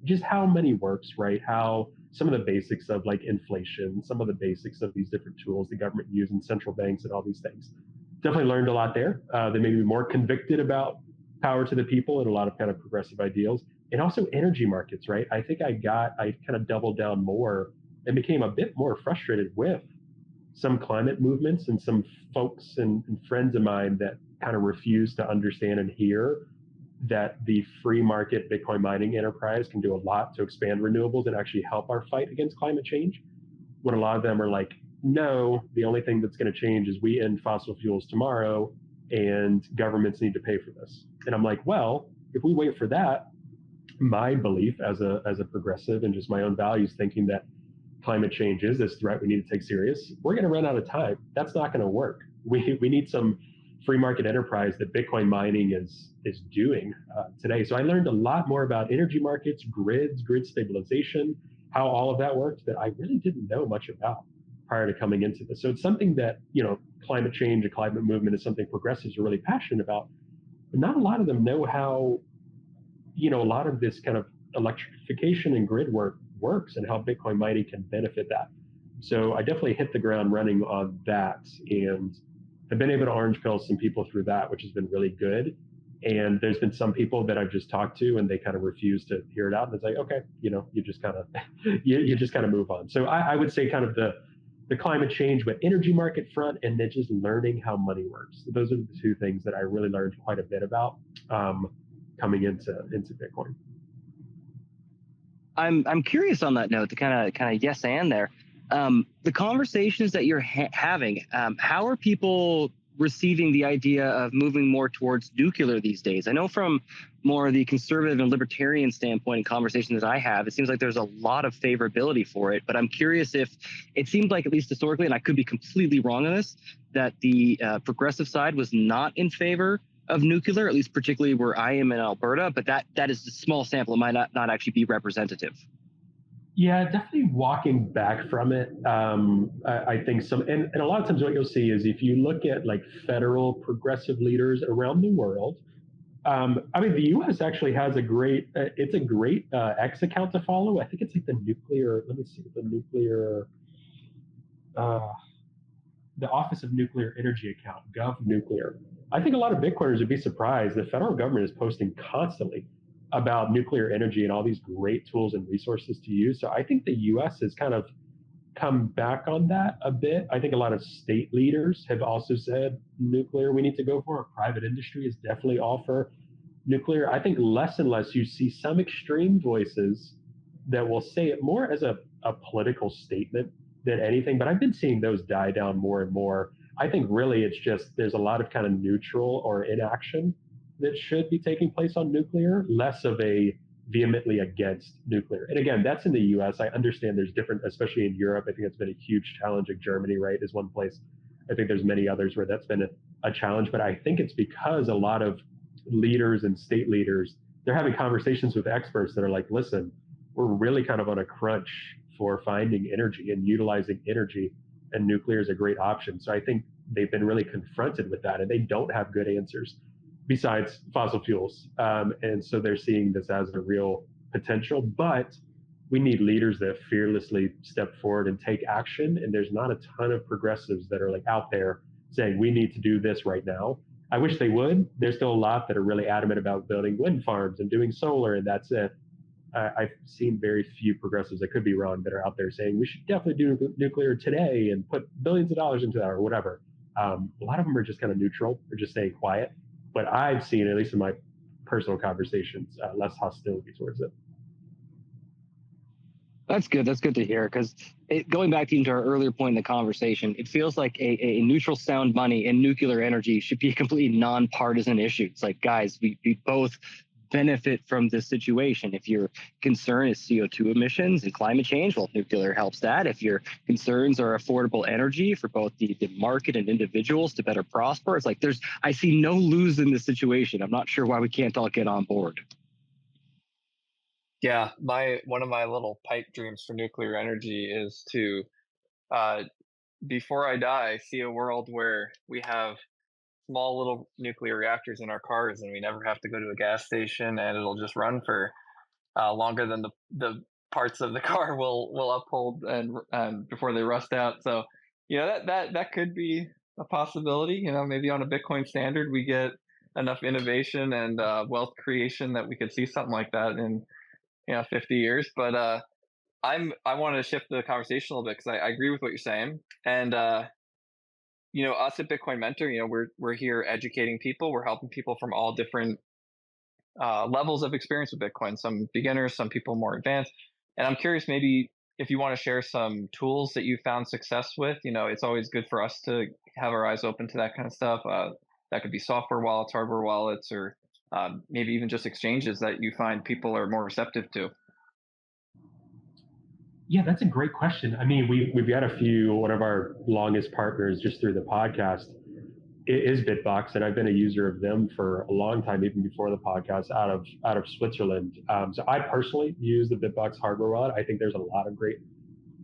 just how money works, right? How some of the basics of like inflation, some of the basics of these different tools the government uses and central banks and all these things. Definitely learned a lot there. They made me more convicted about power to the people and a lot of kind of progressive ideals. And also energy markets, right? I think I kind of doubled down more and became a bit more frustrated with some climate movements and some folks and friends of mine that kind of refuse to understand and hear that the free market Bitcoin mining enterprise can do a lot to expand renewables and actually help our fight against climate change. When a lot of them are like, no, the only thing that's going to change is we end fossil fuels tomorrow and governments need to pay for this. And I'm like, well, if we wait for that, my belief as a progressive and just my own values thinking that climate change is this threat we need to take serious, we're going to run out of time. That's not going to work. We need some free market enterprise that Bitcoin mining is doing today. So I learned a lot more about energy markets, grids, grid stabilization, how all of that works that I really didn't know much about prior to coming into this. So it's something that, you know, climate change, a climate movement is something progressives are really passionate about, but not a lot of them know how, you know, a lot of this kind of electrification and grid work works and how Bitcoin mining can benefit that. So I definitely hit the ground running on that and have been able to orange pill some people through that, which has been really good. And there's been some people that I've just talked to and they kind of refuse to hear it out. And it's like, okay, you know, you just kind of, you just kind of move on. So I would say kind of the climate change, but energy market front, and then just learning how money works. Those are the two things that I really learned quite a bit about coming into Bitcoin. I'm curious on that note, the kind of yes and there. The conversations that you're having, how are people receiving the idea of moving more towards nuclear these days? I know from more the conservative and libertarian standpoint in conversations that I have, it seems like there's a lot of favorability for it, but I'm curious if it seems like, at least historically, and I could be completely wrong on this, that the progressive side was not in favor of nuclear, at least particularly where I am in Alberta, but that is a small sample. It might not actually be representative. Yeah, definitely walking back from it. I think and a lot of times what you'll see is if you look at like federal progressive leaders around the world, I mean, the U.S. actually has a great X account to follow. I think it's like the nuclear, let me see, the Office of Nuclear Energy account, Gov Nuclear. I think a lot of Bitcoiners would be surprised. The federal government is posting constantly about nuclear energy and all these great tools and resources to use. So I think the U.S. has kind of come back on that a bit. I think a lot of state leaders have also said nuclear we need to go for. Private industry is definitely all for nuclear. I think less and less you see some extreme voices that will say it more as a political statement than anything, but I've been seeing those die down more and more. I think really it's just there's a lot of kind of neutral or inaction that should be taking place on nuclear, less of a vehemently against nuclear. And again, that's in the US. I understand there's different, especially in Europe. I think it's been a huge challenge. Like Germany, right, is one place. I think there's many others where that's been a challenge, but I think it's because a lot of leaders and state leaders, they're having conversations with experts that are like, listen, we're really kind of on a crunch for finding energy and utilizing energy, and nuclear is a great option. So I think they've been really confronted with that, and they don't have good answers besides fossil fuels. And so they're seeing this as a real potential, but we need leaders that fearlessly step forward and take action. And there's not a ton of progressives that are like out there saying we need to do this right now. I wish they would. There's still a lot that are really adamant about building wind farms and doing solar, and that's it. I've seen very few progressives, I could be wrong, that are out there saying we should definitely do nuclear today and put billions of dollars into that or whatever. A lot of them are just kind of neutral or just staying quiet. But I've seen, at least in my personal conversations, less hostility towards it. That's good. That's good to hear, because going back into our earlier point in the conversation, it feels like a neutral sound money in nuclear energy should be a completely nonpartisan issue. It's like, guys, we both benefit from this situation. If your concern is CO2 emissions and climate change, well, nuclear helps that. If your concerns are affordable energy for both the market and individuals to better prosper, it's like I see no lose in this situation. I'm not sure why we can't all get on board. Yeah, one of my little pipe dreams for nuclear energy is to, before I die, see a world where we have small little nuclear reactors in our cars, and we never have to go to a gas station, and it'll just run for longer than the parts of the car will uphold and before they rust out. So, that could be a possibility. Maybe on a Bitcoin standard, we get enough innovation and wealth creation that we could see something like that in 50 years. But I want to shift the conversation a little bit, because I agree with what you're saying. And us at Bitcoin Mentor, we're here educating people. We're helping people from all different levels of experience with Bitcoin. Some beginners, some people more advanced. And I'm curious, maybe if you want to share some tools that you found success with. It's always good for us to have our eyes open to that kind of stuff. That could be software wallets, hardware wallets, or maybe even just exchanges that you find people are more receptive to. Yeah, that's a great question. I mean, we've got one of our longest partners just through the podcast is Bitbox, and I've been a user of them for a long time, even before the podcast, out of Switzerland. So I personally use the Bitbox hardware wallet. I think there's a lot of great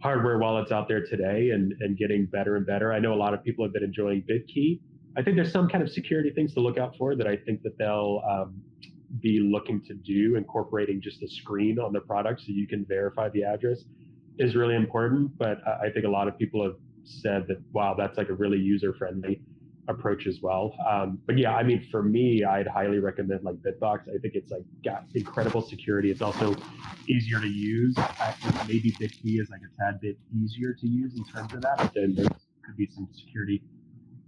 hardware wallets out there today, and getting better and better. I know a lot of people have been enjoying BitKey. I think there's some kind of security things to look out for that I think that they'll be looking to do. Incorporating just a screen on the product so you can verify the address is really important. But I think a lot of people have said that, wow, that's like a really user-friendly approach as well. But yeah, I mean, for me, I'd highly recommend like Bitbox. I think it's like got incredible security. It's also easier to use. Maybe BitKey is like a tad bit easier to use in terms of that, but then there could be some security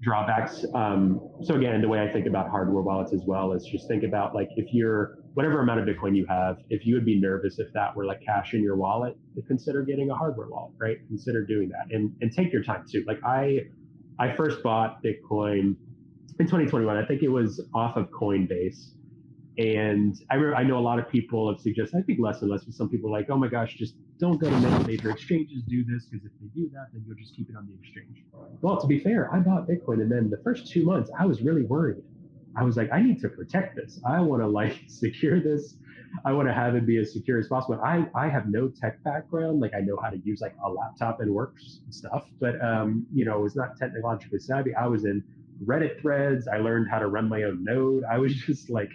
drawbacks. So again, the way I think about hardware wallets as well is just think about like, if you're whatever amount of Bitcoin you have, if you would be nervous if that were like cash in your wallet, consider getting a hardware wallet, right? Consider doing that, and take your time too. Like I first bought Bitcoin in 2021. I think it was off of Coinbase. And I know a lot of people have suggested, I think less and less, but some people are like, oh my gosh, just don't go to many major exchanges, do this, because if they do that, then you'll just keep it on the exchange. Well, to be fair, I bought Bitcoin, and then the first 2 months, I was really worried. I was like, I need to protect this. I want to like secure this. I want to have it be as secure as possible. I have no tech background. Like I know how to use like a laptop and work stuff, but was not technologically savvy. I was in Reddit threads. I learned how to run my own node. I was just like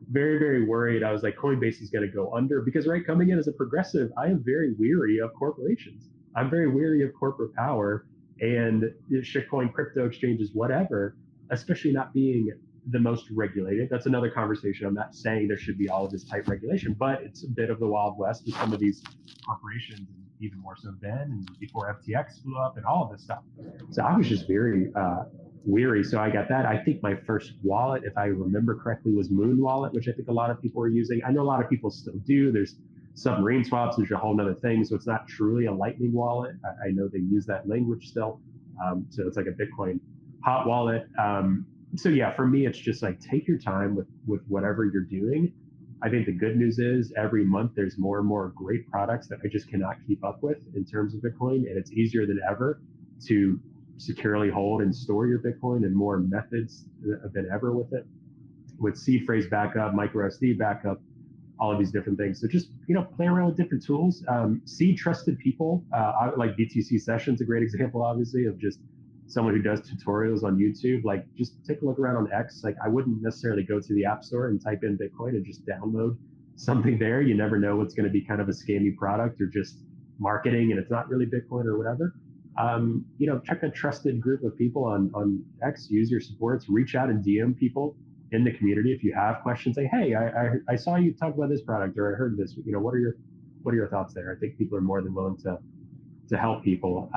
very, very worried. I was like, Coinbase is going to go under, because coming in as a progressive, I am very weary of corporations. I'm very weary of corporate power and shitcoin crypto exchanges, whatever, especially not being the most regulated. That's another conversation. I'm not saying there should be all of this tight regulation, but it's a bit of the Wild West with some of these corporations, and even more so then, and before FTX blew up and all of this stuff. So I was just very weary. So I got that. I think my first wallet, if I remember correctly, was Moon Wallet, which I think a lot of people are using. I know a lot of people still do. There's submarine swaps, which are a whole nother thing. So it's not truly a Lightning wallet. I know they use that language still. So it's like a Bitcoin hot wallet. So yeah, for me, it's just like, take your time with whatever you're doing. I think the good news is every month there's more and more great products that I just cannot keep up with in terms of Bitcoin. And it's easier than ever to securely hold and store your Bitcoin, and more methods than ever with it, with seed phrase backup, micro SD backup, all of these different things. So just, play around with different tools. See trusted people. Like BTC Sessions, a great example, obviously, of just someone who does tutorials on YouTube. Like, just take a look around on X. Like, I wouldn't necessarily go to the App Store and type in Bitcoin and just download something there. You never know what's going to be kind of a scammy product or just marketing and it's not really Bitcoin or whatever. check a trusted group of people on X, use your supports, reach out and DM people in the community. If you have questions, say, hey, I saw you talk about this product, or I heard this, what are your thoughts there? I think people are more than willing to help people.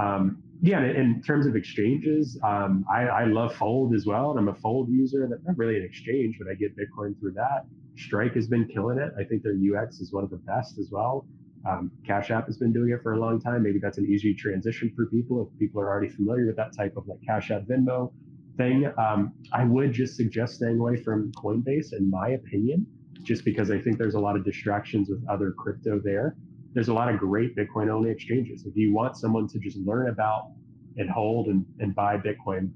In terms of exchanges, I love Fold as well, and I'm a Fold user. That's not really an exchange, but I get Bitcoin through that. Strike has been killing it. I think their UX is one of the best as well. Cash App has been doing it for a long time. Maybe that's an easy transition for people if people are already familiar with that type of like Cash App, Venmo thing. I would just suggest staying away from Coinbase, in my opinion, just because I think there's a lot of distractions with other crypto there. There's a lot of great Bitcoin only exchanges. If you want someone to just learn about and hold and buy Bitcoin,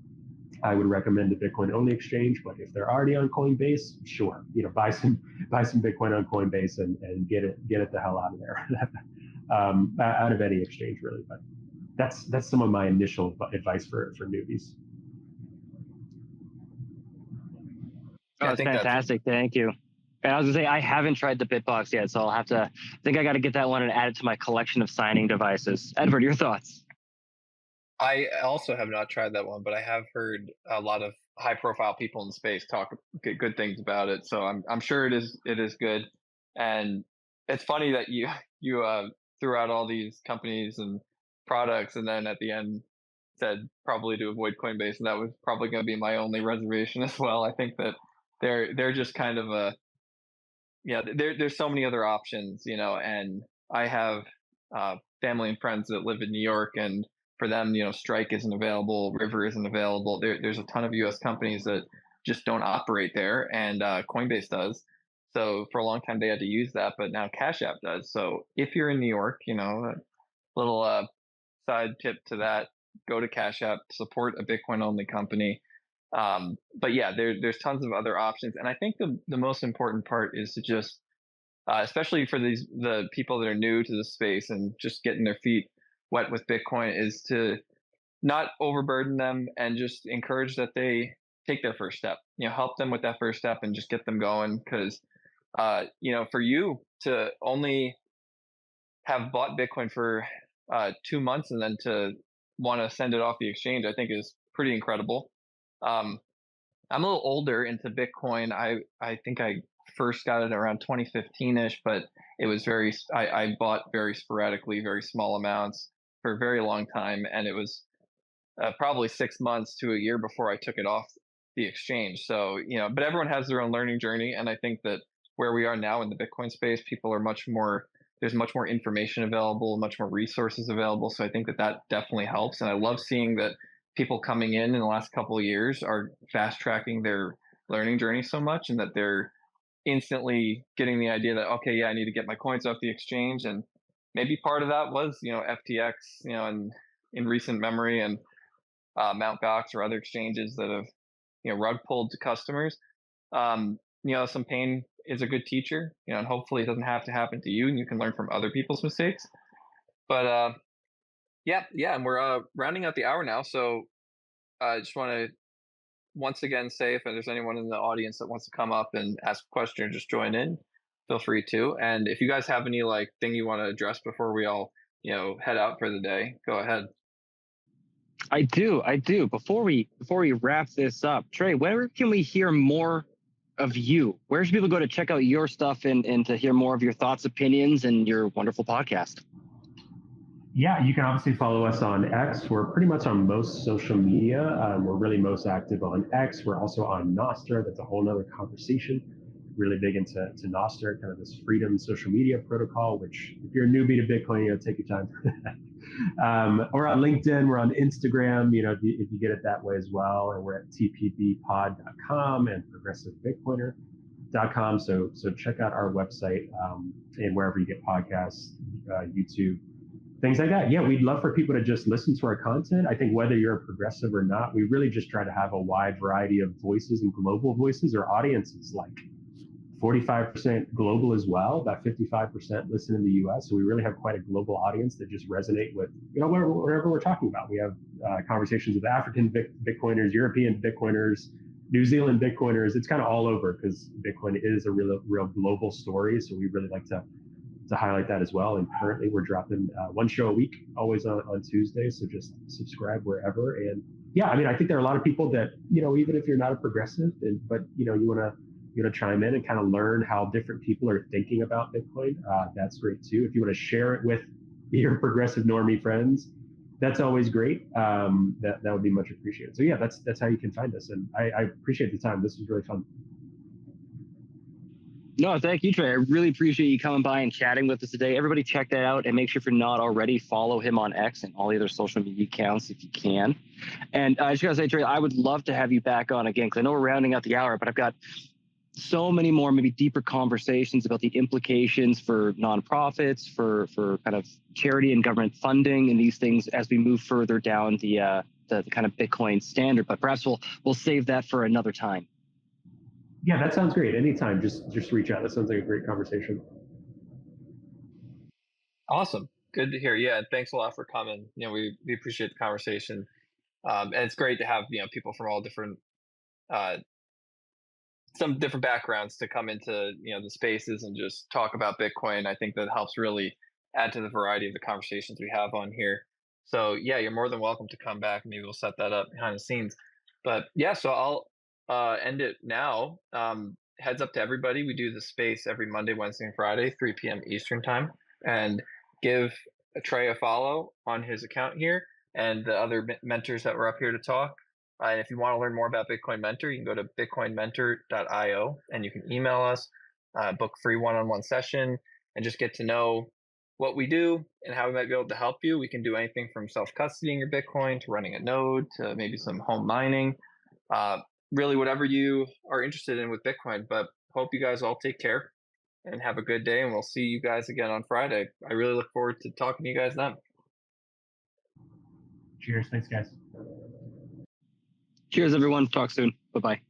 I would recommend a Bitcoin only exchange. But if they're already on Coinbase, sure, buy some Bitcoin on Coinbase and get it the hell out of there, out of any exchange really. But that's some of my initial advice for newbies. Oh, that's fantastic. Thank you. And I was gonna say, I haven't tried the Bitbox yet, so I think I got to get that one and add it to my collection of signing devices. Edward, your thoughts? I also have not tried that one, but I have heard a lot of high-profile people in the space talk good things about it. So I'm sure it is good. And it's funny that you threw out all these companies and products, and then at the end said probably to avoid Coinbase, and that was probably going to be my only reservation as well. I think that they're just kind of a there's so many other options, and I have family and friends that live in New York, and for them, Strike isn't available, River isn't available. There's a ton of U.S. companies that just don't operate there, and Coinbase does. So for a long time they had to use that, but now Cash App does. So if you're in New York, a little side tip to that: go to Cash App, support a Bitcoin only company. But yeah, there's tons of other options, and I think the most important part is to just, especially for the people that are new to the space and just getting their feet wet with Bitcoin, is to not overburden them and just encourage that they take their first step. Help them with that first step and just get them going, because for you to only have bought Bitcoin for 2 months and then to want to send it off the exchange, I think is pretty incredible. I'm a little older into Bitcoin. I think I first got it around 2015-ish, but it was I bought very sporadically, very small amounts for a very long time, and it was probably 6 months to a year before I took it off the exchange. So, but everyone has their own learning journey, and I think that where we are now in the Bitcoin space, people are there's much more information available, much more resources available. So I think that definitely helps, and I love seeing that people coming in the last couple of years are fast tracking their learning journey so much, and that they're instantly getting the idea that, okay, yeah, I need to get my coins off the exchange. And maybe part of that was, FTX, in recent memory, and Mt. Gox or other exchanges that have, rug pulled to customers. Some pain is a good teacher, and hopefully it doesn't have to happen to you, and you can learn from other people's mistakes. But yeah, and we're rounding out the hour now, so I just want to once again say, if there's anyone in the audience that wants to come up and ask a question or just join in, feel free to. And if you guys have any thing you want to address before we all head out for the day, go ahead. I do. Before we wrap this up, Trey, where can we hear more of you? Where should people go to check out your stuff and to hear more of your thoughts, opinions, and your wonderful podcast? Yeah, you can obviously follow us on X. We're pretty much on most social media. We're really most active on X. We're also on Nostr. That's a whole nother conversation. Really big into Nostr, kind of this freedom social media protocol, which if you're a newbie to Bitcoin, take your time. We're on LinkedIn. We're on Instagram, if you get it that way as well. And we're at tpbpod.com and progressivebitcoiner.com. So check out our website and wherever you get podcasts, YouTube, things like that. Yeah, we'd love for people to just listen to our content. I think whether you're a progressive or not, we really just try to have a wide variety of voices and global voices. Our audience is 45% global as well, about 55% listen in the US. So we really have quite a global audience that just resonate with, whatever we're talking about. We have conversations with African Bitcoiners, European Bitcoiners, New Zealand Bitcoiners. It's kind of all over, because Bitcoin is a real global story. So we really like to to highlight that as well. And currently we're dropping one show a week, always on Tuesdays. So just subscribe wherever. And yeah, I mean, I think there are a lot of people that, even if you're not a progressive, but you want to chime in and kind of learn how different people are thinking about Bitcoin. That's great too. If you want to share it with your progressive normie friends, that's always great. That would be much appreciated. So yeah, that's how you can find us. And I appreciate the time. This was really fun. No, thank you, Trey. I really appreciate you coming by and chatting with us today. Everybody check that out, and make sure if you're not already, follow him on X and all the other social media accounts if you can. And I just gotta say, Trey, I would love to have you back on again, because I know we're rounding out the hour, but I've got so many more, maybe deeper conversations about the implications for nonprofits, for kind of charity and government funding and these things as we move further down the kind of Bitcoin standard. But perhaps we'll save that for another time. Yeah, that sounds great. Anytime, just reach out. That sounds like a great conversation. Awesome. Good to hear. Yeah, thanks a lot for coming. We appreciate the conversation. And it's great to have, people from all different some different backgrounds to come into, the spaces and just talk about Bitcoin. I think that helps really add to the variety of the conversations we have on here. So yeah, you're more than welcome to come back. Maybe we'll set that up behind the scenes. But yeah, so I'll end it now. Heads up to everybody. We do the space every Monday, Wednesday, and Friday, 3 p.m. Eastern time. And give Trey a follow on his account here and the other mentors that were up here to talk. And if you want to learn more about Bitcoin Mentor, you can go to bitcoinmentor.io and you can email us, book free one-on-one session, and just get to know what we do and how we might be able to help you. We can do anything from self-custodying your Bitcoin to running a node to maybe some home mining, really whatever you are interested in with Bitcoin. But hope you guys all take care and have a good day, and we'll see you guys again on Friday. I really look forward to talking to you guys then. Cheers. Thanks, guys. Cheers, everyone. Talk soon. Bye-bye.